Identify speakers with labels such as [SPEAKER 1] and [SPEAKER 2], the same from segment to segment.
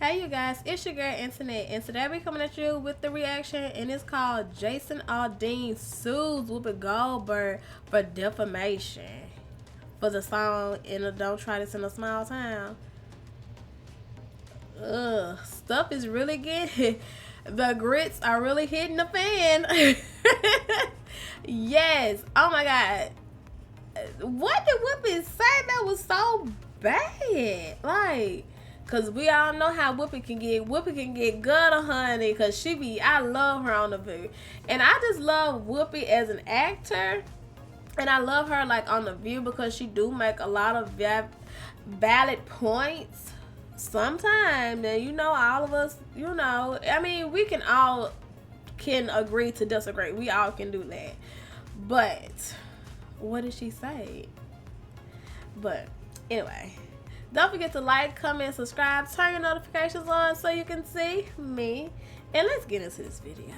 [SPEAKER 1] Hey you guys, it's your girl Internet, and today we're coming at you with the reaction, and it's called Jason Aldean sues Whoopi Goldberg for defamation for the song Don't Try This in a Small Town. Stuff is really getting, the grits are really hitting the fan. Yes, oh my god. What did Whoopi say that was so bad? Like, cause we all know how Whoopi can get. Whoopi can get gutter, honey. Cause I love her on the View, and I just love Whoopi as an actor, and I love her like on the View because she do make a lot of valid points. Sometimes, and all of us, I mean, we can all agree to disagree. We all can do that, but what did she say? But anyway, don't forget to like, comment, subscribe, turn your notifications on so you can see me. And let's get into this video.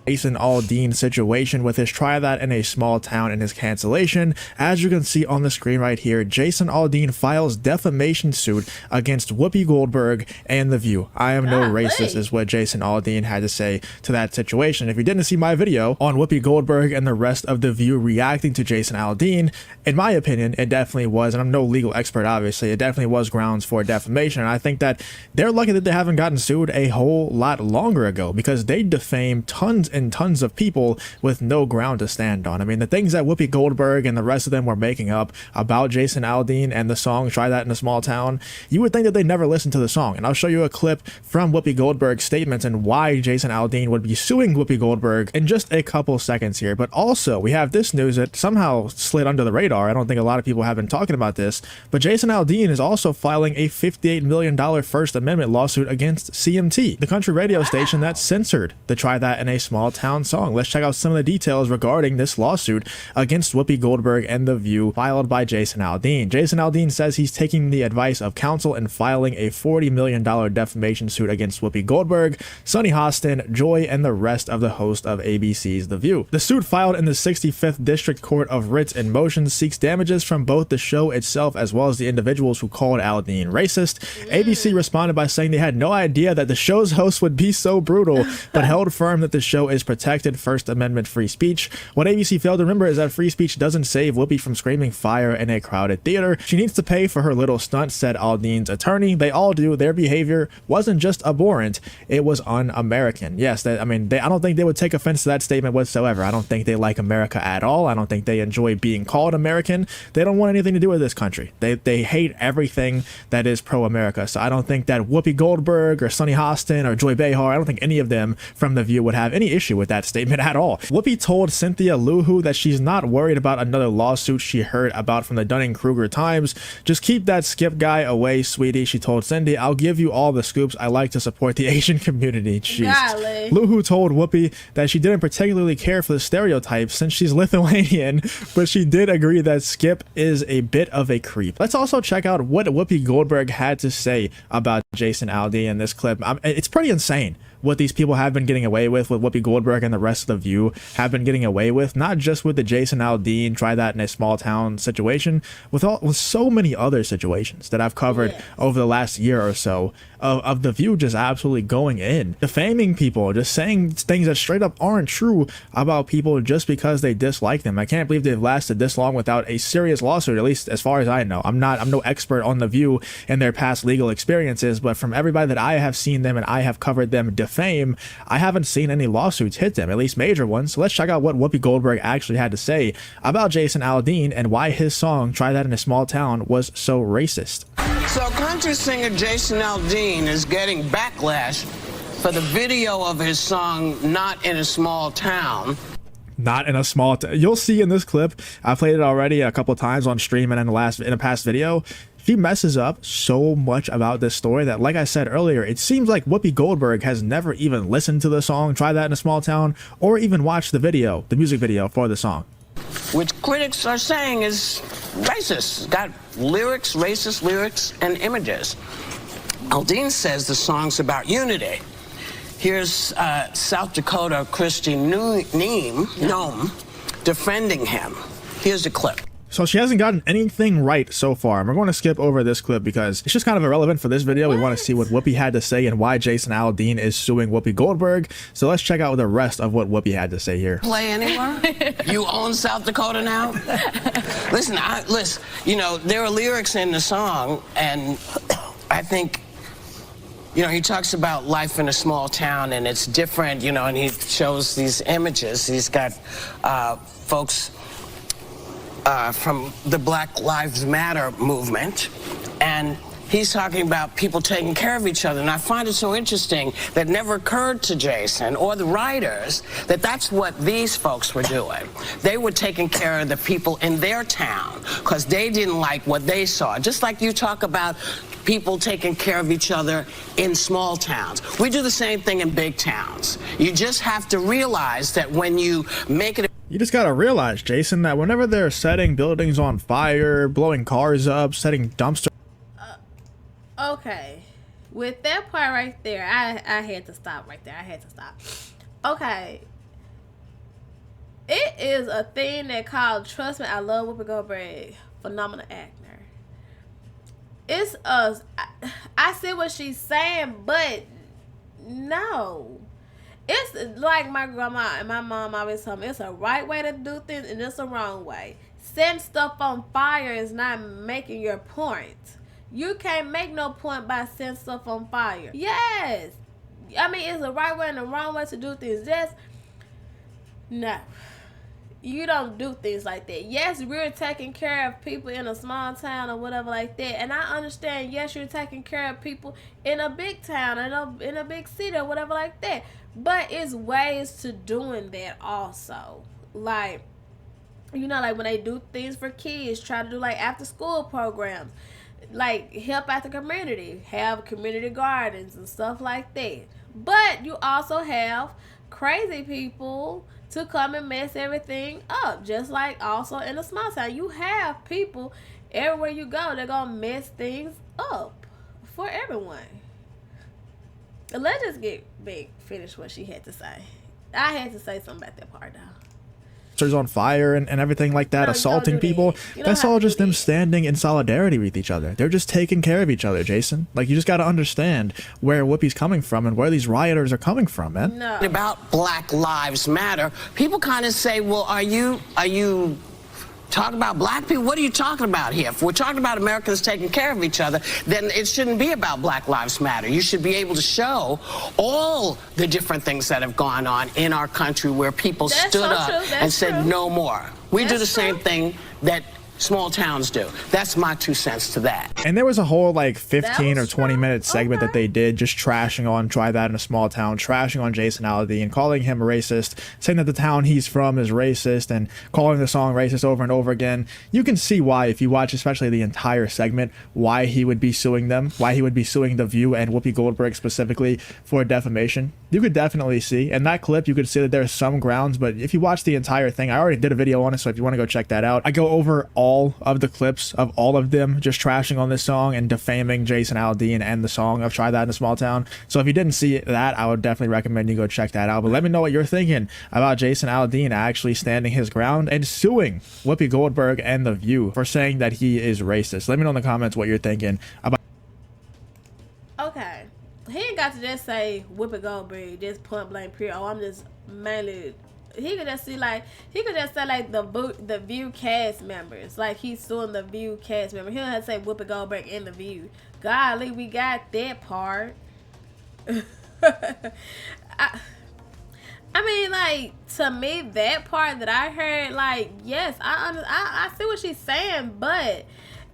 [SPEAKER 2] Jason Aldean situation with his Try That in a Small Town and his cancellation. As you can see on the screen right here, Jason Aldean files defamation suit against Whoopi Goldberg and The View. I am no racist is what Jason Aldean had to say to that situation. If you didn't see my video on Whoopi Goldberg and the rest of The View reacting to Jason Aldean, in my opinion, it definitely was, and I'm no legal expert obviously, it definitely was grounds for defamation. And I think that they're lucky that they haven't gotten sued a whole lot longer ago, because they defamed tons and tons of people with no ground to stand on. I mean, the things that Whoopi Goldberg and the rest of them were making up about Jason Aldean and the song Try That in a Small Town, you would think that they never listened to the song. And I'll show you a clip from Whoopi Goldberg's statements and why Jason Aldean would be suing Whoopi Goldberg in just a couple seconds here. But also, we have this news that somehow slid under the radar. I don't think a lot of people have been talking about this, but Jason Aldean is also filing a $58 million First Amendment lawsuit against CMT, the country radio station that censored the Try That in a Small Town song. Let's check out some of the details regarding this lawsuit against Whoopi Goldberg and The View, filed by Jason Aldean. Jason Aldean says he's taking the advice of counsel and filing a $40 million defamation suit against Whoopi Goldberg, Sunny Hostin, Joy, and the rest of the host of ABC's The View. The suit, filed in the 65th District Court of Writs and Motions, seeks damages from both the show itself as well as the individuals who called Aldean racist. ABC responded by saying they had no idea that the show's host would be so brutal, but held firm that the show is protected First Amendment free speech. What ABC failed to remember is that free speech doesn't save Whoopi from screaming fire in a crowded theater. She needs to pay for her little stunt, said Aldean's attorney. They all do. Their behavior wasn't just abhorrent, it was un-American. Yes, I don't think they would take offense to that statement whatsoever. I don't think they like America at all. I don't think they enjoy being called American. They don't want anything to do with this country. They hate everything that is pro-America. So I don't think that Whoopi Goldberg or Sunny Hostin or Joy Behar, I don't think any of them from The View would have any issue with that statement at all. Whoopi told Cynthia Luhu that she's not worried about another lawsuit she heard about from the Dunning-Kruger Times. Just keep that Skip guy away, sweetie, she told Cindy. I'll give you all the scoops. I like to support the Asian community. Jeez. Luhu told Whoopi that she didn't particularly care for the stereotypes since she's Lithuanian, but she did agree that Skip is a bit of a creep. Let's also check out what Whoopi Goldberg had to say about Jason Aldean in this clip. It's pretty insane what these people have been getting away with Whoopi Goldberg and the rest of The View have been getting away with, not just with the Jason Aldean Try That in a Small Town situation, with so many other situations that I've covered over the last year or so of The View just absolutely going in, defaming people, just saying things that straight up aren't true about people just because they dislike them. I can't believe they've lasted this long without a serious lawsuit, at least as far as I know. I'm no expert on The View and their past legal experiences, but from everybody that I have seen them and I have covered them defame, I haven't seen any lawsuits hit them, at least major ones. So let's check out what Whoopi Goldberg actually had to say about Jason Aldean and why his song Try That in a Small Town was so racist.
[SPEAKER 3] So country singer Jason Aldean is getting backlash for the video of his song Not in a Small Town.
[SPEAKER 2] Not in a small town. You'll see in this clip, I played it already a couple times on stream and in a past video. She messes up so much about this story that, like I said earlier, it seems like Whoopi Goldberg has never even listened to the song Try That in a Small Town or even watched the music video for the song,
[SPEAKER 3] which critics are saying is racist. It's got lyrics, racist lyrics, and images. Aldean says the song's about unity. Here's South Dakota Christy Nome defending him. Here's the clip.
[SPEAKER 2] So she hasn't gotten anything right so far. We're going to skip over this clip because it's just kind of irrelevant for this video. We want to see what Whoopi had to say and why Jason Aldean is suing Whoopi Goldberg. So let's check out the rest of what Whoopi had to say here.
[SPEAKER 3] Play anywhere? You own South Dakota now? Listen, you know, there are lyrics in the song, and I think, you know, he talks about life in a small town, and it's different, you know, and he shows these images. He's got folks from the Black Lives Matter movement, and he's talking about people taking care of each other. And I find it so interesting that it never occurred to Jason or the writers that that's what these folks were doing. They were taking care of the people in their town because they didn't like what they saw. Just like you talk about people taking care of each other in small towns. We do the same thing in big towns. You just have to realize that when you make it...
[SPEAKER 2] You just gotta realize, Jason, that whenever they're setting buildings on fire, blowing cars up, setting dumpsters...
[SPEAKER 1] Okay. With that part right there, I had to stop right there. I had to stop. Okay. It is a thing that called, trust me, I love Whoopi Goldberg, phenomenal actor. It's I see what she's saying, but no. It's like my grandma and my mom always told me, it's a right way to do things and it's a wrong way. Setting stuff on fire is not making your point. You can't make no point by setting stuff on fire. Yes. I mean, it's a right way and a wrong way to do things. Just, no. You don't do things like that. Yes, we're taking care of people in a small town or whatever like that. And I understand, yes, you're taking care of people in a big town, in a big city or whatever like that. But it's ways to doing that also. Like, you know, like when they do things for kids, try to do like after school programs. Like help out the community, have community gardens and stuff like that. But you also have crazy people to come and mess everything up, just like also in a small town. You have people everywhere you go, they're gonna mess things up for everyone. Let's just get big, finish what she had to say. I had to say something about that part now.
[SPEAKER 2] On fire and everything like that, assaulting people. That's all just them standing in solidarity with each other. They're just taking care of each other, Jason. Like, you just got to understand where Whoopi's coming from and where these rioters are coming from, man.
[SPEAKER 3] No. About Black Lives Matter, people kind of say, well, are you talking about black people? What are you talking about here? If we're talking about Americans taking care of each other, then it shouldn't be about Black Lives Matter. You should be able to show all the different things that have gone on in our country where people stood up and said no more. We do the same thing that small towns do. That's my 2 cents to that.
[SPEAKER 2] And there was a whole like 15 or 20 minute segment that they did just trashing on Try That in a Small Town, trashing on Jason Aldean, calling him a racist, saying that the town he's from is racist, and calling the song racist over and over again. You can see why, if you watch especially the entire segment, why he would be suing them, why he would be suing The View and Whoopi Goldberg specifically for defamation. You could definitely see in that clip, you could see that there's some grounds, but if you watch the entire thing, I already did a video on it, so if you want to go check that out, I go over all of the clips of all of them just trashing on this song and defaming Jason Aldean and the song of Try That in a Small Town. So if you didn't see that, I would definitely recommend you go check that out. But let me know what you're thinking about Jason Aldean actually standing his ground and suing Whoopi Goldberg and The View for saying that he is racist. Let me know in the comments what you're thinking about.
[SPEAKER 1] Okay. He ain't got to just say Whoopi Goldberg, just point blank period. Oh, I'm just mainly... He could just say like the View cast members, like he's suing the View cast member. He don't have to say Whoopi Goldberg in The View. Golly, we got that part. I mean, like, to me, that part that I heard, like, yes, I see what she's saying, but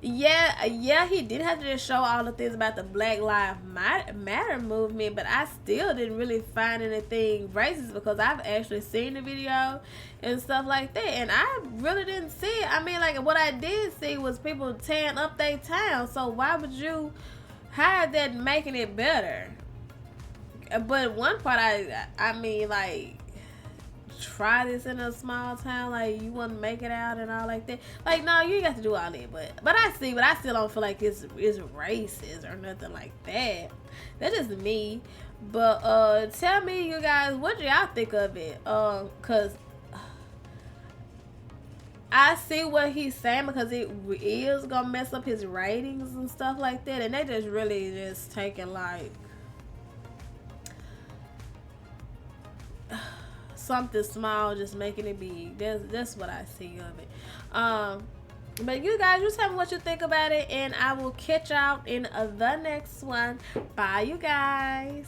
[SPEAKER 1] yeah, he did have to just show all the things about the Black Lives Matter movement, but I still didn't really find anything racist because I've actually seen the video and stuff like that, and I really didn't see it. I mean, like, what I did see was people tearing up their town, so why would you hide that making it better? But one part, I mean, like, try this in a small town, like you want to make it out and all like that. Like, no, you ain't got to do all that. But I still don't feel like it's racist or nothing like that. That's just me. But tell me, you guys, what do y'all think of it? Cause I see what he's saying, because it is gonna mess up his ratings and stuff like that, and they just really just taking like something small, just making it big. That's what I see of it. But you guys, just tell me what you think about it, and I will catch y'all in the next one. Bye, you guys.